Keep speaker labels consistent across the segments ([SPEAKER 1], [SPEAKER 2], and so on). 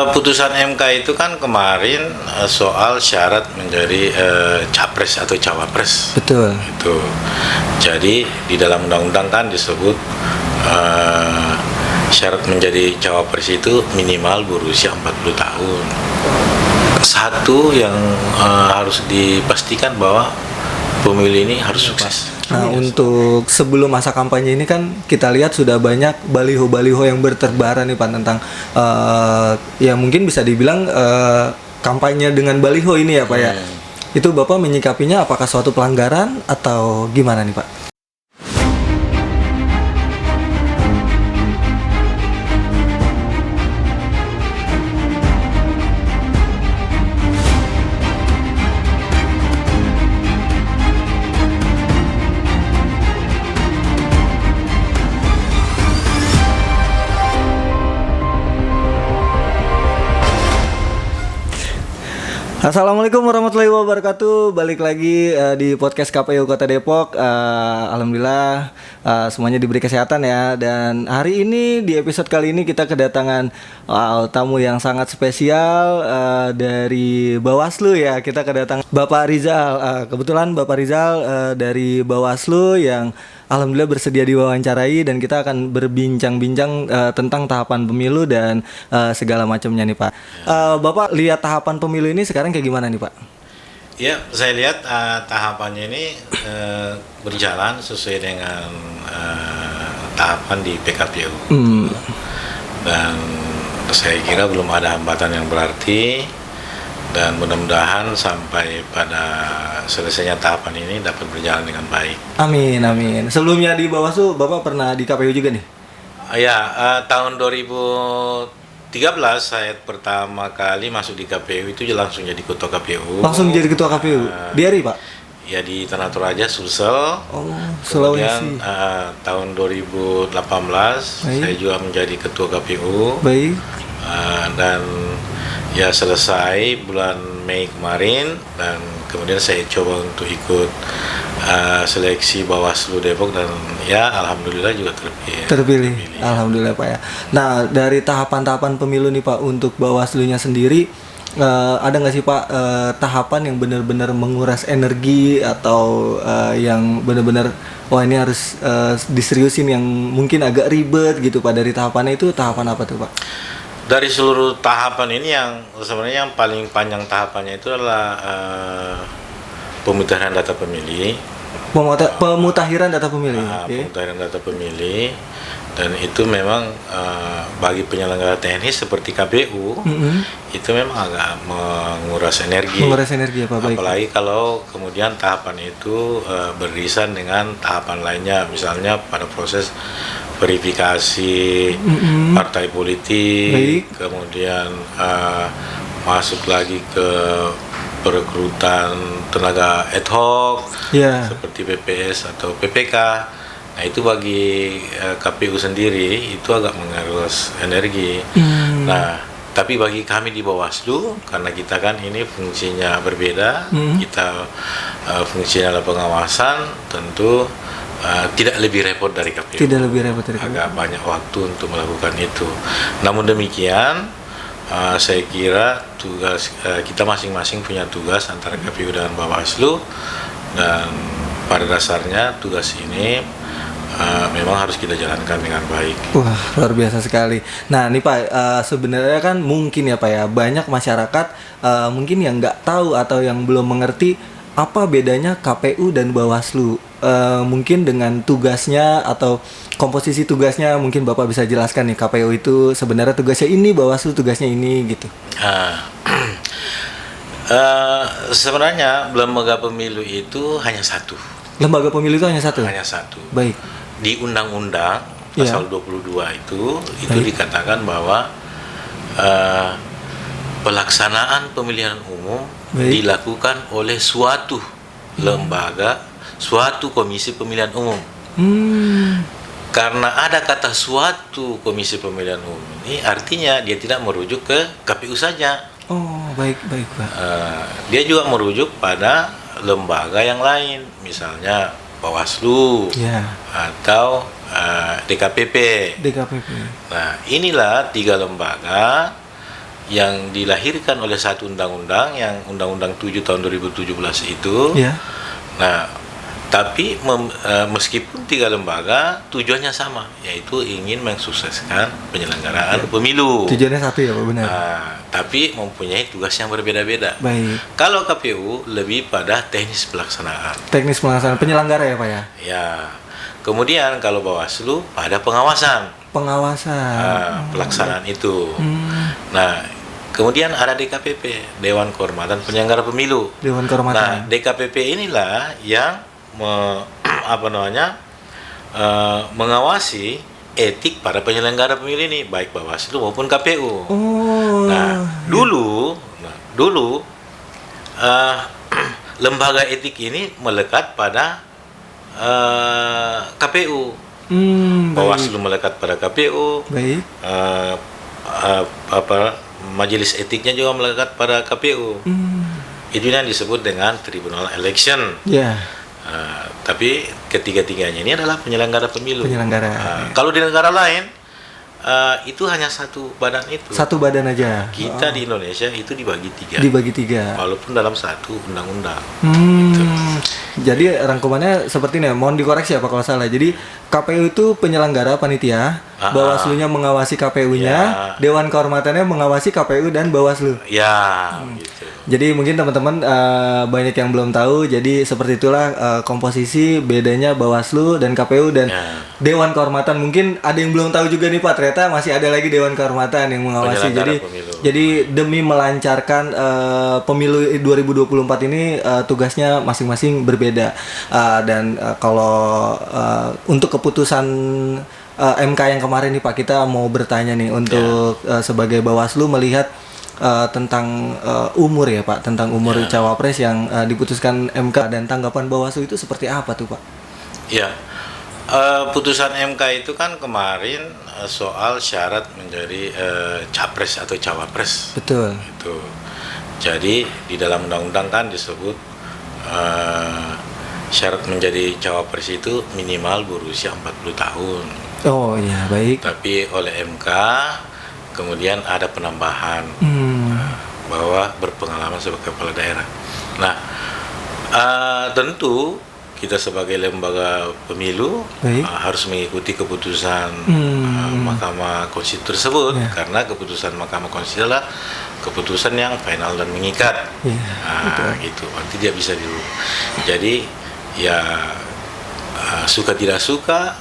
[SPEAKER 1] Putusan MK itu kan kemarin soal syarat menjadi capres atau cawapres.
[SPEAKER 2] Betul.
[SPEAKER 1] Itu. Jadi di dalam undang-undang kan disebut syarat menjadi cawapres itu minimal berusia 40 tahun. Satu yang harus dipastikan bahwa pemilih ini harus sukses.
[SPEAKER 2] Nah, untuk sebelum masa kampanye ini kan kita lihat sudah banyak baliho-baliho yang berterbaran nih Pak tentang ya mungkin bisa dibilang kampanye dengan baliho ini ya Pak ya. Itu Bapak menyikapinya apakah suatu pelanggaran atau gimana nih Pak? Assalamualaikum warahmatullahi wabarakatuh. Balik lagi di podcast KPU Kota Depok. Alhamdulillah semuanya diberi kesehatan ya. Dan hari ini di episode kali ini kita kedatangan tamu yang sangat spesial dari Bawaslu ya. Kita kedatangan Bapak Rizal. Kebetulan Bapak Rizal dari Bawaslu yang alhamdulillah bersedia diwawancarai, dan kita akan berbincang-bincang tentang tahapan pemilu dan segala macamnya nih Pak. Bapak lihat tahapan pemilu ini sekarang kayak gimana nih Pak?
[SPEAKER 1] Ya, saya lihat tahapannya ini berjalan sesuai dengan tahapan di PKPU. Dan saya kira belum ada hambatan yang berarti, dan mudah-mudahan sampai pada selesainya tahapan ini dapat berjalan dengan baik.
[SPEAKER 2] Amin, amin. Sebelumnya di Bawaslu, Bapak pernah di KPU juga nih?
[SPEAKER 1] Tahun 2013 saya pertama kali masuk di KPU itu langsung jadi ketua KPU.
[SPEAKER 2] Langsung jadi ketua KPU? Di RI Pak?
[SPEAKER 1] Ya di Tanah Toraja, Sulsel.
[SPEAKER 2] Oh, Sulawesi.
[SPEAKER 1] Kemudian tahun 2018
[SPEAKER 2] Baik.
[SPEAKER 1] saya juga menjadi ketua KPU.
[SPEAKER 2] Baik.
[SPEAKER 1] Dan ya selesai bulan Mei kemarin, dan kemudian saya coba untuk ikut seleksi Bawaslu Depok, dan ya alhamdulillah juga terpilih.
[SPEAKER 2] Alhamdulillah Pak ya. Nah, dari tahapan-tahapan pemilu nih Pak, untuk Bawaslunya sendiri ada nggak sih Pak tahapan yang benar-benar menguras energi, atau yang benar-benar wah ini harus diseriusin, yang mungkin agak ribet gitu Pak? Dari tahapannya itu tahapan apa tuh Pak?
[SPEAKER 1] Dari seluruh tahapan ini yang sebenarnya yang paling panjang tahapannya itu adalah pemutahiran data pemilih.
[SPEAKER 2] Pemutahiran data pemilih.
[SPEAKER 1] Pemutahiran data pemilih, dan itu memang bagi penyelenggara teknis seperti KPU itu memang agak menguras energi.
[SPEAKER 2] Menguras energi apa? Baik.
[SPEAKER 1] Apalagi kalau kemudian tahapan itu beririsan dengan tahapan lainnya, misalnya pada proses verifikasi partai politik.
[SPEAKER 2] Baik.
[SPEAKER 1] Kemudian masuk lagi ke perekrutan tenaga ad hoc seperti PPS atau PPK. Nah itu bagi KPU sendiri itu agak menguras energi. Nah tapi bagi kami di Bawaslu, karena kita kan ini fungsinya berbeda, kita fungsinya adalah pengawasan, tentu tidak lebih repot dari KPU.
[SPEAKER 2] Tidak lebih repot dari KPU.
[SPEAKER 1] Agak banyak waktu untuk melakukan itu. Namun demikian, saya kira tugas kita masing-masing punya tugas antara KPU dan Bawaslu, dan pada dasarnya tugas ini memang harus kita jalankan dengan baik.
[SPEAKER 2] Wah, luar biasa sekali. Nah, nih Pak, sebenarnya kan mungkin ya Pak ya, banyak masyarakat mungkin yang nggak tahu atau yang belum mengerti apa bedanya KPU dan Bawaslu. Mungkin dengan tugasnya atau komposisi tugasnya mungkin Bapak bisa jelaskan nih, KPU itu sebenarnya tugasnya ini, Bawaslu tugasnya ini gitu.
[SPEAKER 1] Sebenarnya lembaga pemilu itu hanya satu.
[SPEAKER 2] Lembaga pemilu itu hanya satu?
[SPEAKER 1] Hanya satu.
[SPEAKER 2] Baik.
[SPEAKER 1] Di Undang-Undang pasal 22 itu dikatakan bahwa pelaksanaan pemilihan umum dilakukan oleh suatu lembaga, suatu komisi pemilihan umum. Karena ada kata suatu komisi pemilihan umum ini, artinya dia tidak merujuk ke KPU saja.
[SPEAKER 2] Oh, baik Pak.
[SPEAKER 1] Dia juga merujuk pada lembaga yang lain, misalnya Bawaslu atau DKPP.
[SPEAKER 2] DKPP.
[SPEAKER 1] Nah, inilah tiga lembaga yang dilahirkan oleh satu undang-undang, yang Undang-Undang 7 tahun 2017 itu.
[SPEAKER 2] Yeah.
[SPEAKER 1] Nah, tapi meskipun 3 lembaga tujuannya sama, yaitu ingin mensukseskan penyelenggaraan pemilu.
[SPEAKER 2] Tujuannya satu ya Pak, benar.
[SPEAKER 1] Tapi mempunyai tugas yang berbeda-beda.
[SPEAKER 2] Baik.
[SPEAKER 1] Kalau KPU lebih pada teknis pelaksanaan.
[SPEAKER 2] Teknis pelaksanaan penyelenggara ya Pak ya.
[SPEAKER 1] Ya. Kemudian kalau Bawaslu pada pengawasan. Pelaksanaan itu. Nah, kemudian ada DKPP, Dewan Kehormatan Penyelenggara Pemilu.
[SPEAKER 2] Dewan Kehormatan.
[SPEAKER 1] Nah, DKPP inilah yang mengawasi etik para penyelenggara pemilu ini, baik Bawaslu maupun KPU. Dulu lembaga etik ini melekat pada KPU. Bawaslu melekat pada KPU.
[SPEAKER 2] Baik.
[SPEAKER 1] Majelis etiknya juga melekat pada KPU. Itu yang disebut dengan Tribunal Election. Tapi ketiga-tiganya ini adalah penyelenggara pemilu. Kalau di negara lain itu hanya satu badan itu.
[SPEAKER 2] Satu badan aja.
[SPEAKER 1] Kita di Indonesia itu dibagi tiga. Walaupun dalam satu undang-undang. Gitu.
[SPEAKER 2] Jadi rangkumannya seperti ini, mohon dikoreksi ya Pak kalau salah. Jadi KPU itu penyelenggara panitia, Bawaslu-nya mengawasi KPU-nya, Dewan Kehormatannya mengawasi KPU dan Bawaslu.
[SPEAKER 1] Gitu.
[SPEAKER 2] Jadi mungkin teman-teman banyak yang belum tahu. Jadi seperti itulah komposisi bedanya Bawaslu dan KPU dan Dewan Kehormatan. Mungkin ada yang belum tahu juga nih Pak, ternyata masih ada lagi Dewan Kehormatan yang mengawasi. Jadi demi melancarkan pemilu 2024 ini tugasnya masing-masing berbeda. Dan kalau untuk keputusan MK yang kemarin nih Pak, kita mau bertanya nih untuk sebagai Bawaslu melihat tentang umur ya Pak, tentang umur cawapres yang diputuskan MK, dan tanggapan Bawaslu itu seperti apa tuh Pak?
[SPEAKER 1] Putusan MK itu kan kemarin soal syarat menjadi capres atau cawapres.
[SPEAKER 2] Betul.
[SPEAKER 1] Itu. Jadi di dalam undang-undang kan disebut syarat menjadi cawapres itu minimal berusia 40 tahun.
[SPEAKER 2] Oh iya, baik.
[SPEAKER 1] Tapi oleh MK kemudian ada penambahan bahwa berpengalaman sebagai kepala daerah. Nah, tentu kita sebagai lembaga pemilu harus mengikuti keputusan Mahkamah Konstitusi tersebut, karena keputusan Mahkamah Konstitusi adalah keputusan yang final dan mengikat. Gitu. Nanti dia bisa dirubah. Jadi ya suka tidak suka,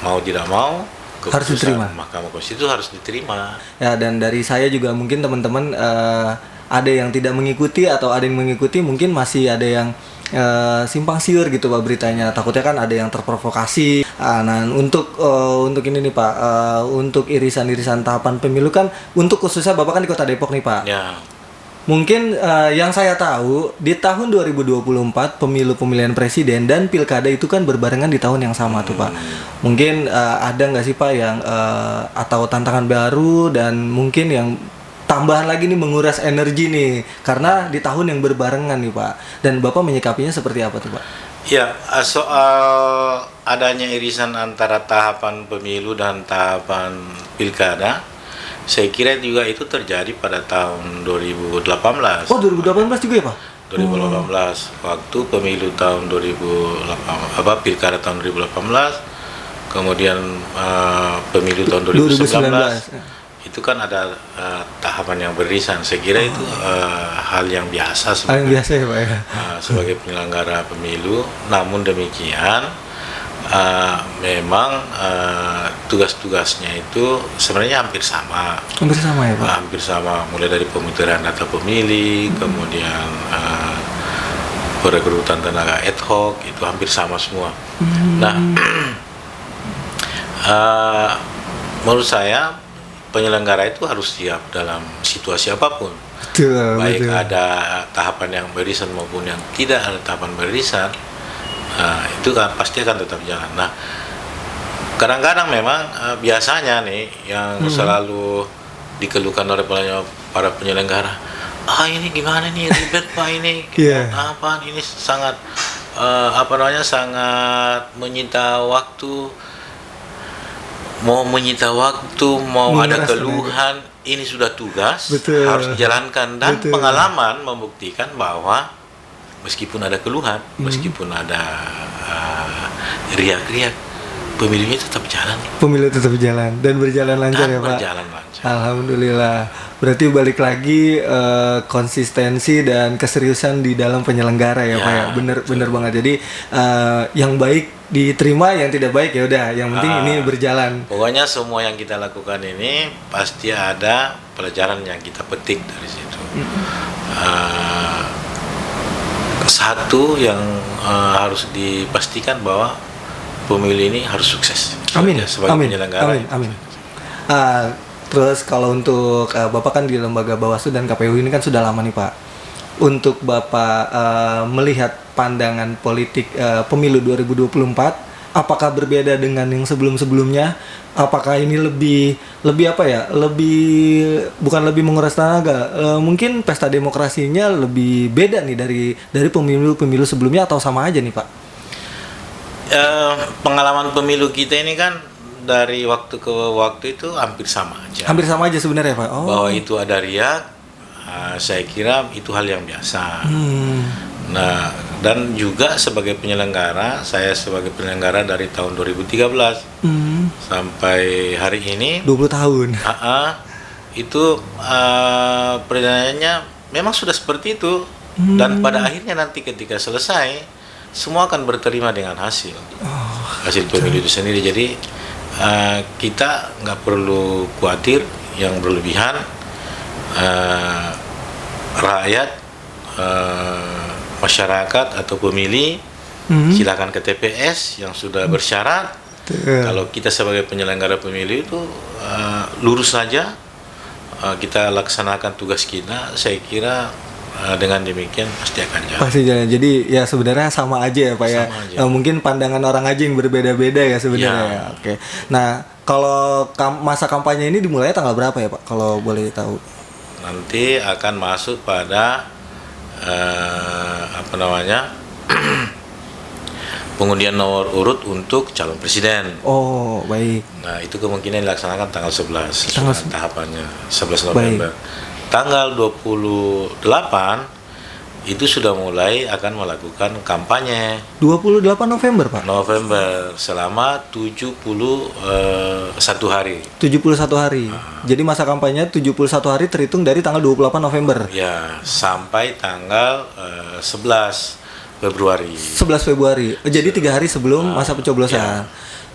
[SPEAKER 1] mau tidak mau,
[SPEAKER 2] harus diterima.
[SPEAKER 1] Mahkamah Konstitusi harus diterima.
[SPEAKER 2] Ya, dan dari saya juga mungkin teman-teman ada yang tidak mengikuti atau ada yang mengikuti, mungkin masih ada yang simpang siur gitu Pak beritanya. Takutnya kan ada yang terprovokasi. Nah, untuk ini nih Pak, untuk irisan-irisan tahapan pemilu kan, untuk khususnya Bapak kan di Kota Depok nih Pak. Mungkin yang saya tahu di tahun 2024 pemilu pemilihan presiden dan pilkada itu kan berbarengan di tahun yang sama tuh Pak. Mungkin ada nggak sih Pak yang atau tantangan baru dan mungkin yang tambahan lagi nih menguras energi nih karena di tahun yang berbarengan nih Pak. Dan Bapak menyikapinya seperti apa tuh Pak?
[SPEAKER 1] Ya, soal adanya irisan antara tahapan pemilu dan tahapan pilkada, saya kira juga itu terjadi pada tahun 2018.
[SPEAKER 2] Oh, 2018 juga ya Pak?
[SPEAKER 1] 2018 waktu pemilu tahun 2018, pilkada tahun 2018, kemudian pemilu tahun 2019. Itu kan ada tahapan yang beririsan. Saya kira itu hal yang biasa sebenarnya.
[SPEAKER 2] Hal yang biasa ya Pak ya.
[SPEAKER 1] Sebagai penyelenggara pemilu, namun demikian memang tugas-tugasnya itu sebenarnya hampir sama.
[SPEAKER 2] Hampir sama ya Pak?
[SPEAKER 1] Hampir sama, mulai dari pemutaran data pemilih, kemudian perekrutan tenaga ad hoc, itu hampir sama semua. Nah, menurut saya penyelenggara itu harus siap dalam situasi apapun. Baik ada tahapan yang beririsan maupun yang tidak ada tahapan beririsan. Itu kan pasti akan tetap jalan. Nah, kadang-kadang memang biasanya nih yang selalu dikeluhkan oleh para penyelenggara, ini gimana nih ribet Pak ini, apa ini sangat sangat menyita waktu, mau ada keluhan ini sudah tugas,
[SPEAKER 2] Betul.
[SPEAKER 1] harus dijalankan, dan
[SPEAKER 2] Betul.
[SPEAKER 1] pengalaman membuktikan bahwa meskipun ada keluhan, meskipun ada riak-riak, pemilunya tetap jalan.
[SPEAKER 2] Pemilu tetap jalan dan berjalan lancar
[SPEAKER 1] Dan
[SPEAKER 2] ya Pak.
[SPEAKER 1] berjalan lancar.
[SPEAKER 2] Alhamdulillah. Berarti balik lagi konsistensi dan keseriusan di dalam penyelenggara ya,
[SPEAKER 1] Ya,
[SPEAKER 2] Pak ya. Bener banget. Jadi yang baik diterima, yang tidak baik ya udah. Yang penting ini berjalan.
[SPEAKER 1] Pokoknya semua yang kita lakukan ini pasti ada pelajaran yang kita petik dari situ. Satu yang harus dipastikan bahwa pemilu ini harus sukses.
[SPEAKER 2] Amin.
[SPEAKER 1] Sebagai penyelenggara.
[SPEAKER 2] Amin. Terus kalau untuk Bapak kan di lembaga Bawaslu dan KPU ini kan sudah lama nih Pak. Untuk Bapak melihat pandangan politik pemilu 2024, apakah berbeda dengan yang sebelum-sebelumnya? Apakah ini lebih apa ya? Bukan lebih menguras tenaga, mungkin pesta demokrasinya lebih beda nih dari pemilu sebelumnya, atau sama aja nih Pak?
[SPEAKER 1] Pengalaman pemilu kita ini kan dari waktu ke waktu itu hampir sama aja.
[SPEAKER 2] Hampir sama aja sebenarnya Pak.
[SPEAKER 1] Bahwa itu ada riak, saya kira itu hal yang biasa. Nah, dan juga sebagai penyelenggara, saya sebagai penyelenggara dari tahun 2013 sampai hari ini
[SPEAKER 2] 20 tahun.
[SPEAKER 1] Itu perjalanannya memang sudah seperti itu, dan pada akhirnya nanti ketika selesai semua akan berterima dengan hasil pemilu itu sendiri. Jadi kita nggak perlu khawatir yang berlebihan. Rakyat, masyarakat atau pemilih silakan ke TPS yang sudah bersyarat. Kalau kita sebagai penyelenggara pemilu itu lurus saja, kita laksanakan tugas kita, saya kira dengan demikian pasti akan jalan.
[SPEAKER 2] Pasti jalan. Jadi ya sebenarnya sama aja ya Pak ya. Mungkin pandangan orang aja yang berbeda-beda ya sebenarnya. Ya. Oke. Nah, kalau masa kampanye ini dimulai tanggal berapa ya Pak? Kalau boleh tahu.
[SPEAKER 1] Nanti akan masuk pada pengundian nomor urut untuk calon presiden.
[SPEAKER 2] Oh, baik.
[SPEAKER 1] Nah, itu kemungkinan dilaksanakan tanggal 11. Tahapannya 11
[SPEAKER 2] Baik.
[SPEAKER 1] November. Tanggal 28 itu sudah mulai akan melakukan kampanye.
[SPEAKER 2] 28 November, Pak?
[SPEAKER 1] November, selama 71 hari.
[SPEAKER 2] 71 hari. Jadi masa kampanye 71 hari terhitung dari tanggal 28 November.
[SPEAKER 1] Ya, sampai tanggal 11 Februari.
[SPEAKER 2] 11 Februari. Jadi 3 hari sebelum masa pencoblosan.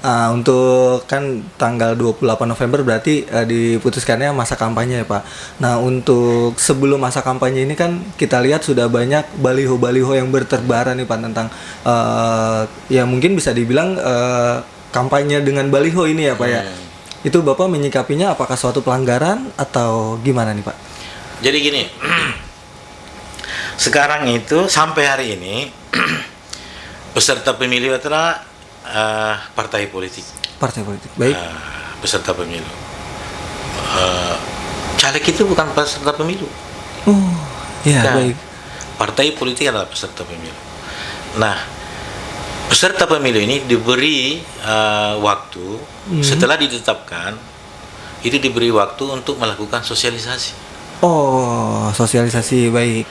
[SPEAKER 2] Untuk kan tanggal 28 November berarti diputuskannya masa kampanye ya Pak. Nah, untuk sebelum masa kampanye ini kan kita lihat sudah banyak baliho-baliho yang berterbaran nih Pak tentang ya mungkin bisa dibilang kampanye dengan baliho ini ya Pak ya. Itu Bapak menyikapinya apakah suatu pelanggaran atau gimana nih Pak?
[SPEAKER 1] Jadi gini, sekarang itu sampai hari ini peserta pemilu adalah partai politik.
[SPEAKER 2] Partai politik, baik.
[SPEAKER 1] Peserta pemilu. Caleg itu bukan peserta pemilu.
[SPEAKER 2] Oh, ya baik.
[SPEAKER 1] Partai politik adalah peserta pemilu. Nah, peserta pemilu ini diberi waktu setelah ditetapkan, itu diberi waktu untuk melakukan sosialisasi.
[SPEAKER 2] Oh, sosialisasi, baik.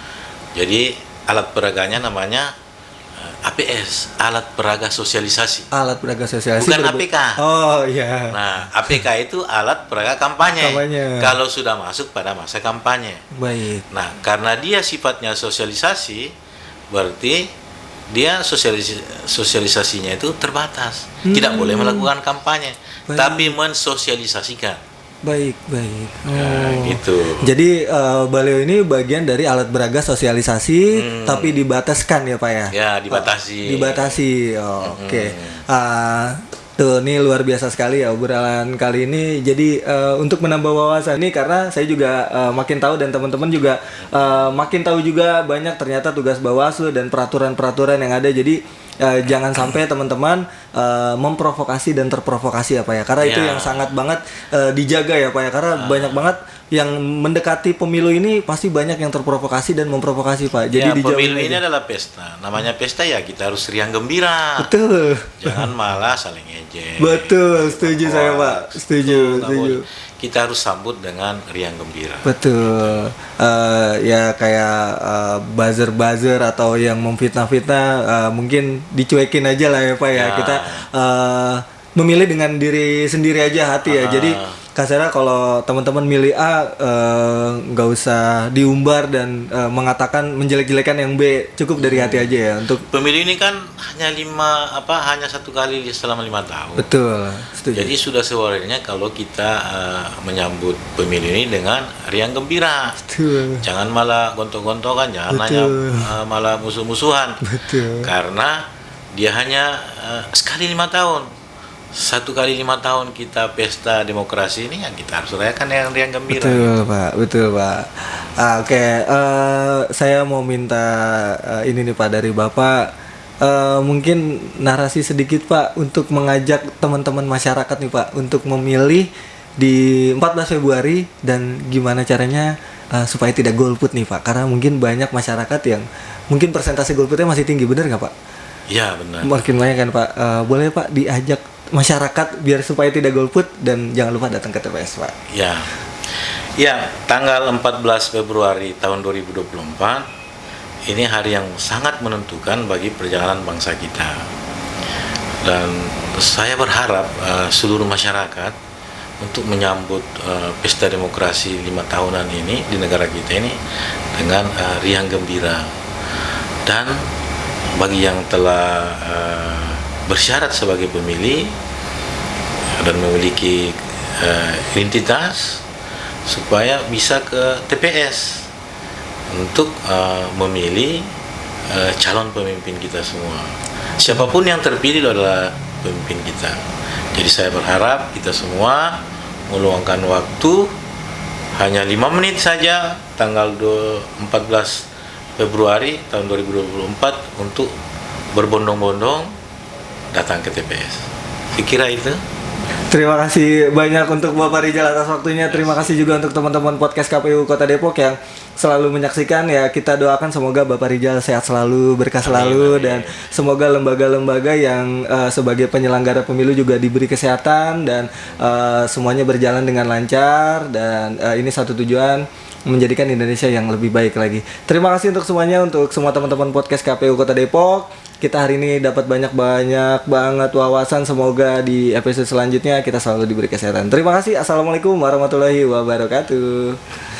[SPEAKER 1] Jadi alat peraganya namanya APS, alat peraga sosialisasi.
[SPEAKER 2] Alat peraga sosialisasi.
[SPEAKER 1] Bukan APK.
[SPEAKER 2] Oh iya.
[SPEAKER 1] Nah, APK itu alat peraga kampanye. Kalau sudah masuk pada masa kampanye.
[SPEAKER 2] Baik.
[SPEAKER 1] Nah, karena dia sifatnya sosialisasi, berarti dia sosialisasinya itu terbatas. Tidak boleh melakukan kampanye, tapi mensosialisasikan.
[SPEAKER 2] Baik.
[SPEAKER 1] Nah, gitu.
[SPEAKER 2] Jadi baliho ini bagian dari alat peraga sosialisasi, tapi dibataskan ya Pak ya?
[SPEAKER 1] Ya, dibatasi.
[SPEAKER 2] Dibatasi. Oke. Tuh, ini luar biasa sekali ya obrolan kali ini. Jadi untuk menambah wawasan ini, karena saya juga makin tahu dan teman-teman juga makin tahu juga banyak ternyata tugas Bawaslu dan peraturan-peraturan yang ada. Jadi jangan sampai teman-teman memprovokasi dan terprovokasi ya Pak ya. Karena itu yang sangat banget dijaga ya Pak ya. Karena banyak banget yang mendekati pemilu ini pasti banyak yang terprovokasi dan memprovokasi Pak. Jadi
[SPEAKER 1] ya, pemilu ini adalah pesta. Namanya pesta ya kita harus riang gembira.
[SPEAKER 2] Betul.
[SPEAKER 1] Jangan malah saling ejek.
[SPEAKER 2] Betul, setuju saya Pak. Setuju.
[SPEAKER 1] Kita harus sambut dengan riang gembira.
[SPEAKER 2] Betul. Ya kayak buzzer atau yang memfitnah-fitnah mungkin dicuekin aja lah ya Pak ya. Kita memilih dengan diri sendiri aja hati ya. Jadi kasarnya kalau teman-teman milih A nggak usah diumbar dan mengatakan menjelek-jelekan yang B, cukup dari hati aja ya. Untuk
[SPEAKER 1] pemilu ini kan hanya satu kali selama 5 tahun.
[SPEAKER 2] Betul, setuju.
[SPEAKER 1] Jadi sudah sewajarnya kalau kita menyambut pemilu ini dengan riang gembira.
[SPEAKER 2] Betul.
[SPEAKER 1] Jangan malah gontok-gontokan, jangan hanya malah musuh-musuhan.
[SPEAKER 2] Betul.
[SPEAKER 1] Karena dia hanya sekali 5 tahun. 1 kali 5 tahun kita pesta demokrasi ini yang kita harus rayakan dengan riang gembira.
[SPEAKER 2] Betul Pak. Oke. Saya mau minta ini nih Pak dari Bapak, mungkin narasi sedikit Pak untuk mengajak teman-teman masyarakat nih Pak untuk memilih di 14 Februari dan gimana caranya supaya tidak golput nih Pak, karena mungkin banyak masyarakat yang mungkin persentase golputnya masih tinggi, benar nggak Pak?
[SPEAKER 1] Iya benar.
[SPEAKER 2] Makin banyak kan Pak. Boleh Pak diajak masyarakat biar supaya tidak golput dan jangan lupa datang ke TPS Pak.
[SPEAKER 1] Ya, tanggal 14 Februari tahun 2024 ini hari yang sangat menentukan bagi perjalanan bangsa kita. Dan saya berharap seluruh masyarakat untuk menyambut pesta demokrasi 5 tahunan ini di negara kita ini dengan riang gembira. Dan bagi yang telah bersyarat sebagai pemilih dan memiliki identitas supaya bisa ke TPS untuk memilih calon pemimpin kita semua. Siapapun yang terpilih adalah pemimpin kita. Jadi saya berharap kita semua meluangkan waktu hanya 5 menit saja tanggal 14 Februari tahun 2024 untuk berbondong-bondong datang ke TPS. Kira itu.
[SPEAKER 2] Terima kasih banyak untuk Bapak Rijal atas waktunya. Terima kasih juga untuk teman-teman podcast KPU Kota Depok yang selalu menyaksikan ya. Kita doakan semoga Bapak Rijal sehat selalu, berkah selalu, dan semoga lembaga-lembaga yang sebagai penyelenggara pemilu juga diberi kesehatan dan semuanya berjalan dengan lancar, dan ini satu tujuan, menjadikan Indonesia yang lebih baik lagi. Terima kasih untuk semuanya, untuk semua teman-teman podcast KPU Kota Depok. Kita hari ini dapat banyak banget wawasan. Semoga di episode selanjutnya kita selalu diberi kesehatan. Terima kasih. Assalamualaikum warahmatullahi wabarakatuh.